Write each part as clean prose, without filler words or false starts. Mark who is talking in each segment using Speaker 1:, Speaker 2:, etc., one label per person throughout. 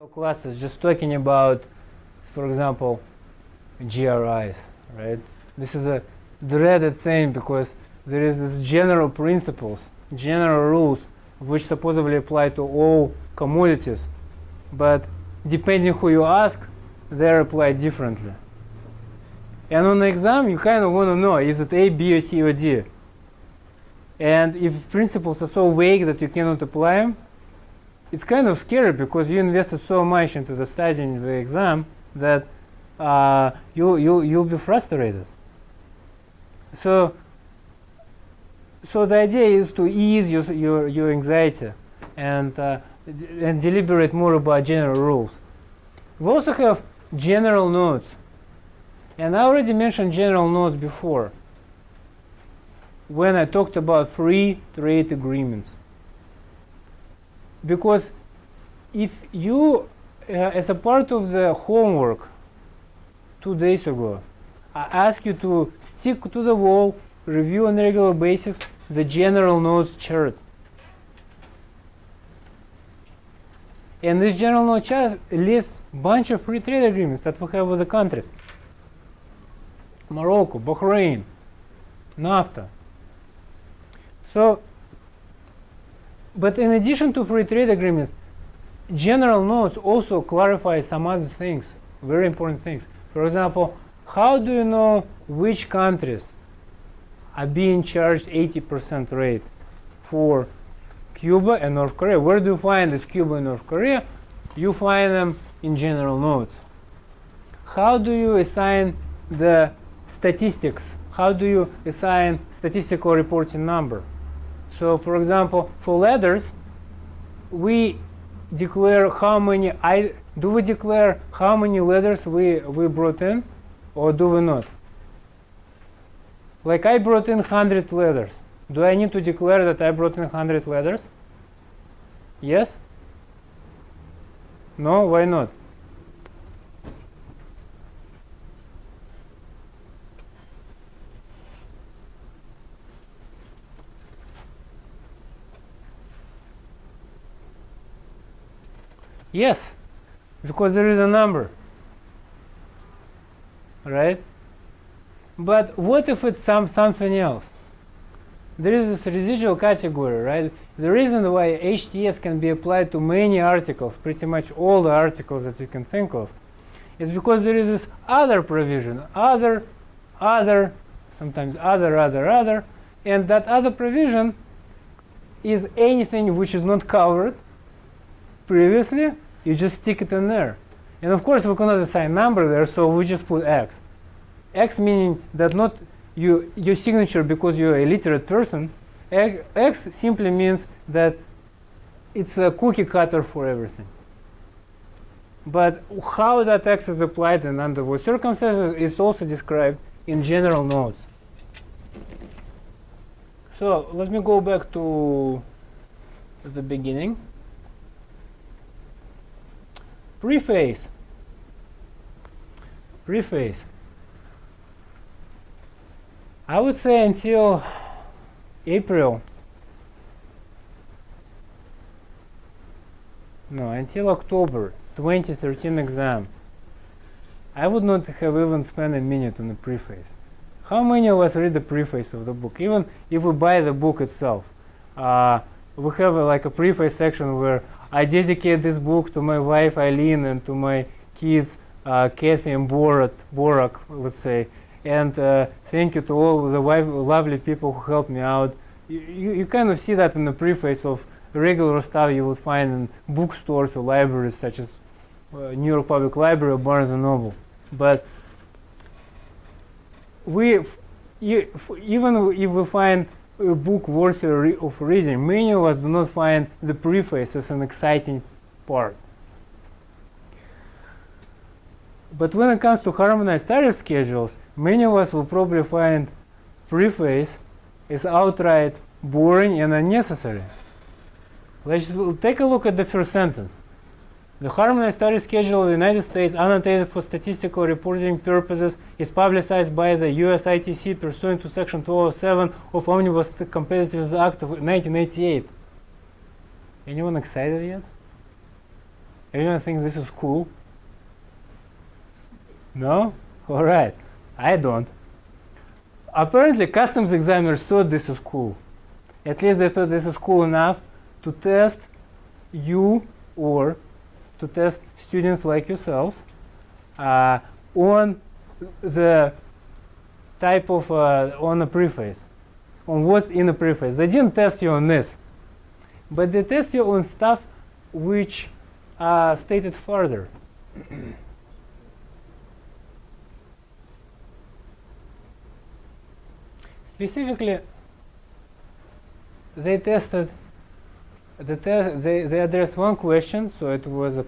Speaker 1: classes just talking about, for example, GRIs, right? This is a dreaded thing because there is this general principles, general rules, which supposedly apply to all commodities, but depending who you ask, they're applied differently. And on the exam, you kind of want to know, is it A, B, or C, or D? And if principles are so vague that you cannot apply them, it's kind of scary because you invested so much into the studying the exam that you'll be frustrated. So the idea is to ease your anxiety and deliberate more about general rules. We also have general notes. And I already mentioned general notes before when I talked about free trade agreements. Because if you, as a part of the homework 2 days ago, I asked you to stick to the wall, review on a regular basis the general notes chart. And this general note chart lists a bunch of free trade agreements that we have with the countries. Morocco, Bahrain, NAFTA. So, but in addition to free trade agreements, general notes also clarify some other things, very important things. For example, how do you know which countries are being charged 80% rate for Cuba and North Korea? Where do you find this Cuba and North Korea? You find them in general notes. How do you assign the statistics? How do you assign statistical reporting number? So, for example, for leathers, we declare how many. Do we declare how many leathers we brought in, or do we not? Like I brought in 100 leathers. Do I need to declare that I brought in 100 leathers? Yes? No? Why not? Yes, because there is a number, right? But what if it's something else? There is this residual category, right? The reason why HTS can be applied to many articles, pretty much all the articles that you can think of, is because there is this other provision, sometimes other, and that other provision is anything which is not covered previously. You just stick it in there. And of course we cannot assign number there, so we just put X. X meaning that not your signature because you're a literate person. X simply means that it's a cookie cutter for everything. But how that X is applied and under what circumstances is also described in general notes. So let me go back to the beginning. Preface. I would say until October 2013 exam, I would not have even spent a minute on the preface. How many of us read the preface of the book? Even if we buy the book itself, we have like a preface section where I dedicate this book to my wife Eileen and to my kids Kathy and Borak, let's say, and thank you to all the lovely people who helped me out. You kind of see that in the preface of regular stuff you would find in bookstores or libraries such as New York Public Library or Barnes & Noble. But even if we find a book worthy of reading, many of us do not find the preface as an exciting part. But when it comes to harmonized tariff schedules, many of us will probably find preface is outright boring and unnecessary. Let's take a look at the first sentence. The Harmonized Tariff Schedule of the United States, annotated for statistical reporting purposes, is publicized by the US ITC pursuant to Section 207 of Omnibus Competitiveness Act of 1988. Anyone excited yet? Everyone thinks this is cool? No? Alright, I don't. Apparently customs examiners thought this is cool. At least they thought this is cool enough to test you or to test students like yourselves on the type of, on a preface, on what's in a preface. They didn't test you on this, but they test you on stuff which are stated further. Specifically, they tested, they addressed one question, so it was a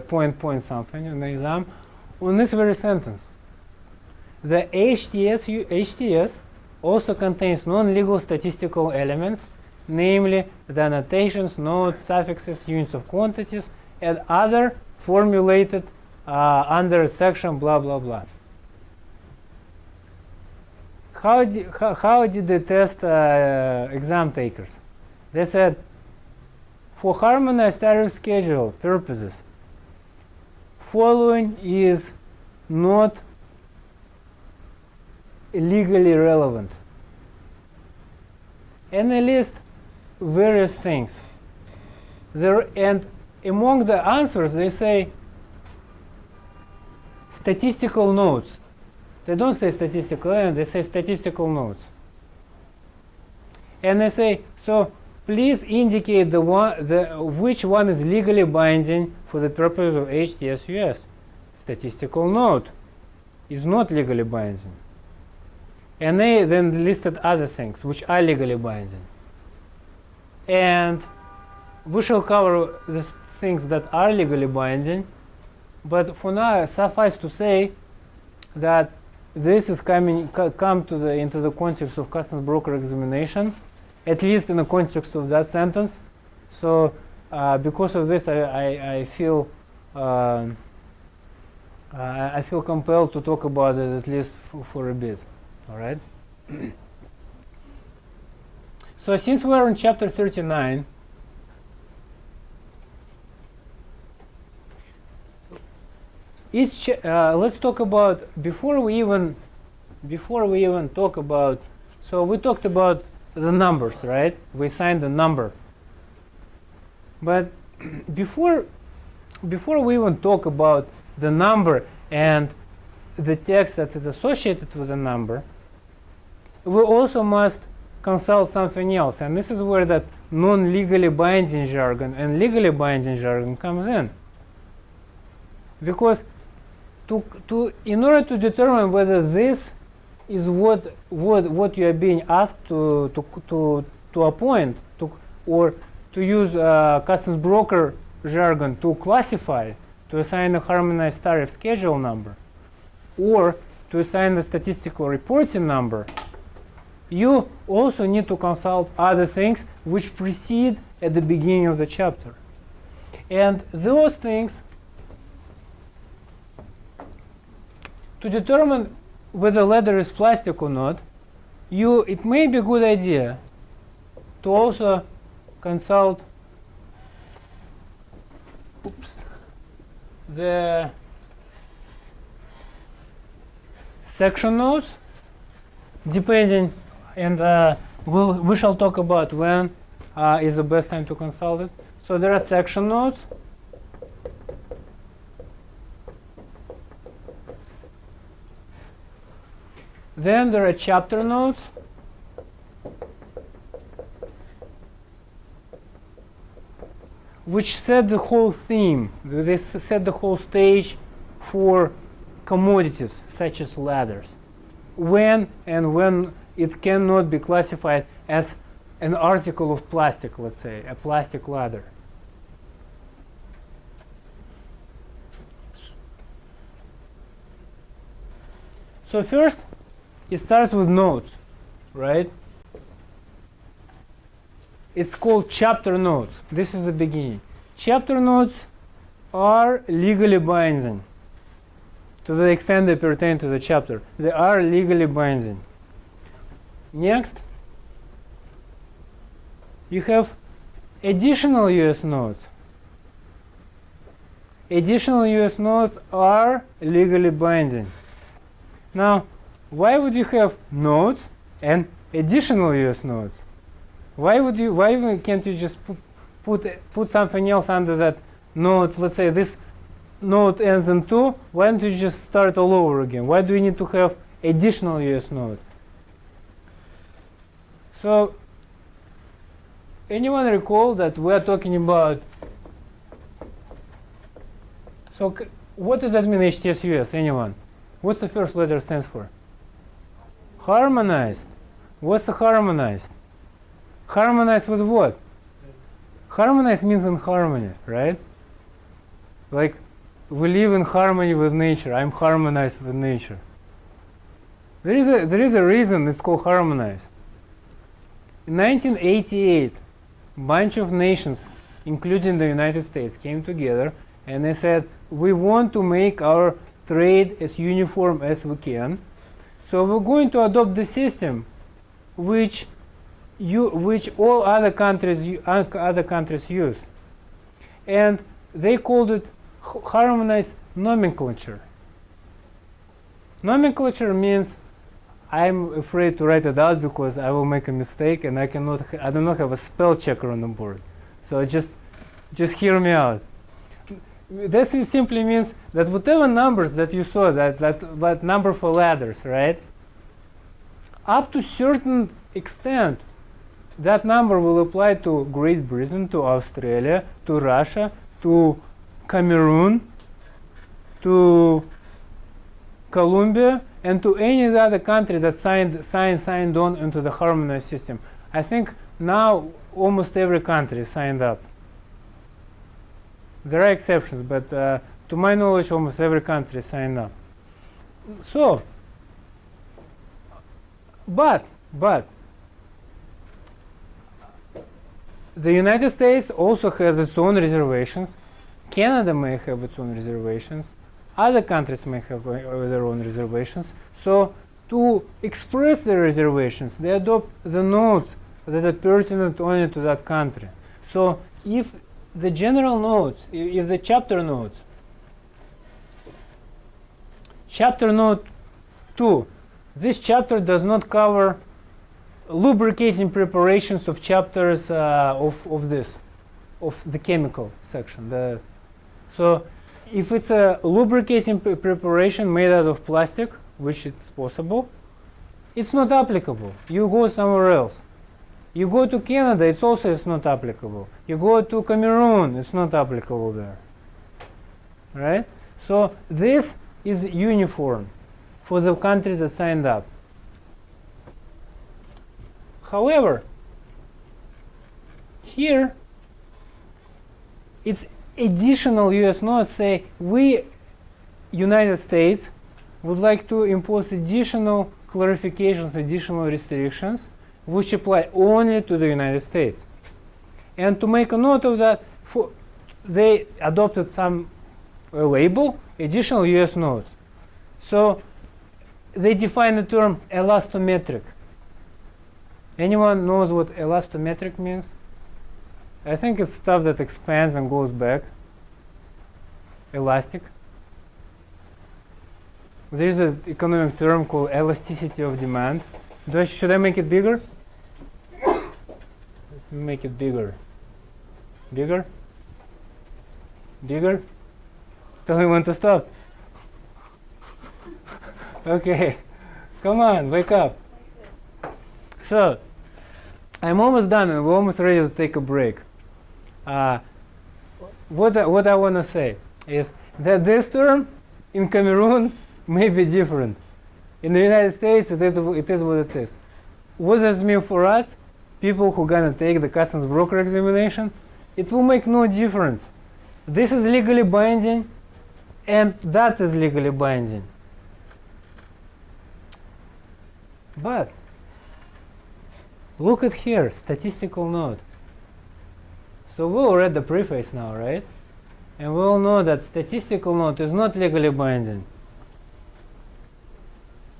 Speaker 1: point something in the exam, on this very sentence. The HTS also contains non-legal statistical elements, namely the annotations, notes, suffixes, units of quantities, and other formulated under section blah blah blah. How did they test exam takers? They said, for harmonized tariff schedule purposes, following is not legally relevant. And they list various things. And among the answers, they say statistical notes. They don't say statistical element, they say statistical notes. And they say, so please indicate which one is legally binding for the purpose of HTSUS. Statistical note is not legally binding. And they then listed other things which are legally binding. And we shall cover the things that are legally binding, but for now suffice to say that this is into the context of customs broker examination, at least in the context of that sentence. So because of this, I feel compelled to talk about it at least for a bit. All right. So since we're in chapter 39, let's talk about before we even talk about. So we talked about the numbers, right? We assigned the number. But before we even talk about the number and the text that is associated with the number, we also must consult something else, and this is where that non-legally binding jargon and legally binding jargon comes in. Because in order to determine whether this is what you are being asked to appoint, or to use customs broker jargon to classify, to assign a harmonized tariff schedule number, or to assign the statistical reporting number, you also need to consult other things which precede at the beginning of the chapter. And those things, to determine whether leather is plastic or not, it may be a good idea to also consult the section notes, depending, and we shall talk about when is the best time to consult it. So there are section notes. Then there are chapter notes. Which set the whole theme. They set the whole stage for commodities such as leathers. When it cannot be classified as an article of plastic, let's say, a plastic leather. So first, it starts with notes, right? It's called chapter notes. This is the beginning. Chapter notes are legally binding to the extent they pertain to the chapter. They are legally binding. Next, you have additional US notes. additional US notes are legally binding. Now, why would you have notes and additional US notes? Why can't you just put something else under that note? Let's say this note ends in 2. Why don't you just start all over again? Why do you need to have additional US note? So, anyone recall that we are talking about? So, what does that mean, HTSUS? Anyone? What's the first letter stands for? Harmonized. What's the harmonized? Harmonized with what? Harmonized means in harmony, right? Like, we live in harmony with nature. I'm harmonized with nature. There is a reason it's called harmonized. In 1988, a bunch of nations, including the United States, came together and they said, we want to make our trade as uniform as we can. So we're going to adopt the system which all other countries use. And they called it harmonized nomenclature. Nomenclature means, I'm afraid to write it out because I will make a mistake and I do not have a spell checker on the board. So just hear me out. This simply means that whatever numbers that you saw, that number for ladders, right? Up to certain extent, that number will apply to Great Britain, to Australia, to Russia, to Cameroon, to Colombia, and to any other country that signed on into the harmonized system. I think now almost every country signed up. There are exceptions, but to my knowledge, almost every country signed up. So, but the United States also has its own reservations. Canada may have its own reservations. Other countries may have their own reservations. So, to express their reservations, they adopt the notes that are pertinent only to that country. So, if the general notes, if the chapter notes, chapter note 2, this chapter does not cover lubricating preparations of chapters of the chemical section. So if it's a lubricating preparation made out of plastic, which it's possible, it's not applicable. You go somewhere else. You go to Canada, it's not applicable. You go to Cameroon, it's not applicable there. Right? So this is uniform for the countries that signed up. However, here it's additional US notes say we, United States, would like to impose additional clarifications, additional restrictions which apply only to the United States. And to make a note of that, they adopted some label, additional US notes. So they define the term elastometric. Anyone knows what elastometric means? I think it's stuff that expands and goes back. Elastic. There's an economic term called elasticity of demand. Should I make it bigger? Make it bigger. Bigger? Bigger? Tell me when to stop. Okay. Come on, wake up. So, I'm almost done and we're almost ready to take a break. What I want to say is that this term in Cameroon may be different. In the United States, it is what it is. What does it mean for us, people who are going to take the customs broker examination? It will make no difference. This is legally binding, and that is legally binding. But look at here, statistical note. So we all read the preface now, right? And we all know that statistical note is not legally binding.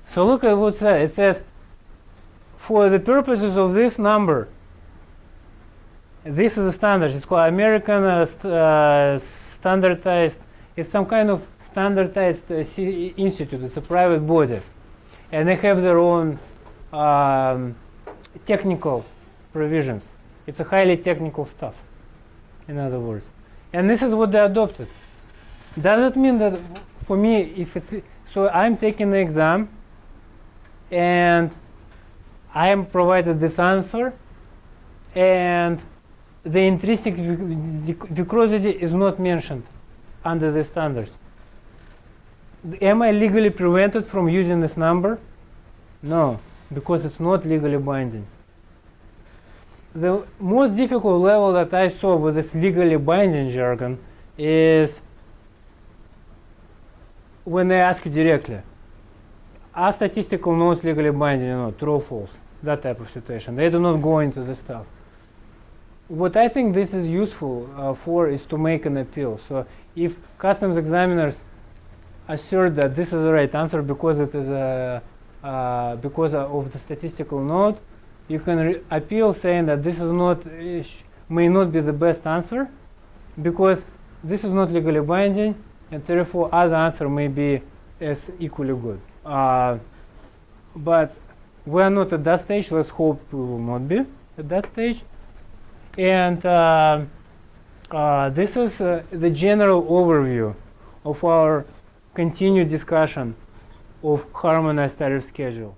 Speaker 1: So look at what it says. It says, for the purposes of this number, this is a standard. It's called American Standardized It's some kind of standardized institute. It's a private body, and they have their own technical provisions. It's a highly technical stuff, in other words. And this is what they adopted. Does it mean that for me, if it's so, I'm taking the exam, and I am provided this answer, and the intrinsic viscosity is not mentioned under the standards. Am I legally prevented from using this number? No, because it's not legally binding. The most difficult level that I saw with this legally binding jargon is when they ask you directly, are statistical notes legally binding or not, true or false, that type of situation. They do not go into this stuff. What I think this is useful for is to make an appeal. So if customs examiners assert that this is the right answer because it is because of the statistical note, you can appeal saying that this is not may not be the best answer because this is not legally binding, and therefore other answer may be as equally good. But we are not at that stage. Let's hope we will not be at that stage. And this is the general overview of our continued discussion of harmonized tariff schedule.